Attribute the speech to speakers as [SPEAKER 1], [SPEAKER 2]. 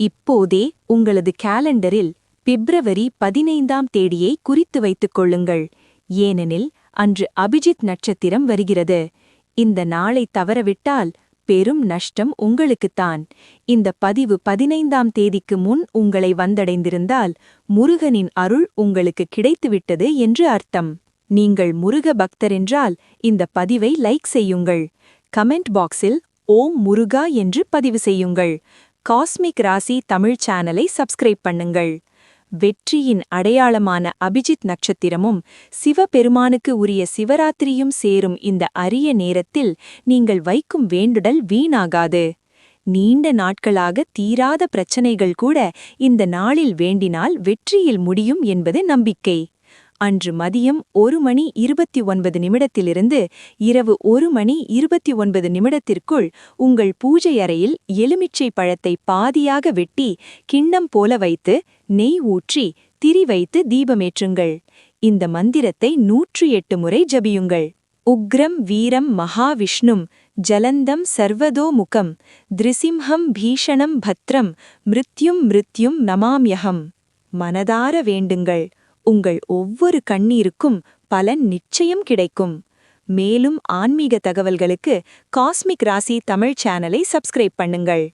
[SPEAKER 1] இப்போதே உங்களது காலண்டரில் பிப்ரவரி 15ஆம் தேதியை குறித்து வைத்துக் கொள்ளுங்கள். ஏனெனில் அன்று அபிஜித் நட்சத்திரம் வருகிறது. இந்த நாளை தவறவிட்டால் பெரும் நஷ்டம் உங்களுக்குத்தான். இந்த பதிவு 15ஆம் தேதிக்கு முன் உங்களை வந்தடைந்திருந்தால் முருகனின் அருள் உங்களுக்கு கிடைத்துவிட்டது என்று அர்த்தம். நீங்கள் முருக பக்தரென்றால் இந்த பதிவை லைக் செய்யுங்கள். கமெண்ட் பாக்ஸில் ஓம் முருகா என்று பதிவு செய்யுங்கள். காஸ்மிக் ராசி தமிழ் சேனலை சப்ஸ்கிரைப் பண்ணுங்கள். வெற்றியின் அடையாளமான அபிஜித் நட்சத்திரமும் சிவபெருமானுக்கு உரிய சிவராத்திரியும் சேரும் இந்த அரிய நேரத்தில் நீங்கள் வைக்கும் வேண்டுதல் வீணாகாது. நீண்ட நாட்களாக தீராத பிரச்சனைகள் கூட இந்த நாளில் வேண்டினால் வெற்றியில் முடியும் என்பது நம்பிக்கை. அன்று மதியம் 1:29 இரவு 1:29 உங்கள் பூஜை அறையில் எலுமிச்சை பழத்தை பாதியாக வெட்டி கிண்ணம் போல வைத்து நெய் ஊற்றி திரி வைத்து தீபமேற்றுங்கள். இந்த மந்திரத்தை 108 முறை ஜபியுங்கள். உக்ரம் வீரம் மகாவிஷ்ணும் ஜலந்தம் சர்வதோமுகம் திரிசிம்ஹம் பீஷணம் பத்ரம் மிருத்யும் நமாம்யகம். மனதார வேண்டுங்கள். உங்கள் ஒவ்வொரு கண்ணீருக்கும் பலன் நிச்சயம் கிடைக்கும். மேலும் ஆன்மீக தகவல்களுக்கு காஸ்மிக் ராசி தமிழ் சேனலை சப்ஸ்கிரைப் பண்ணுங்கள்.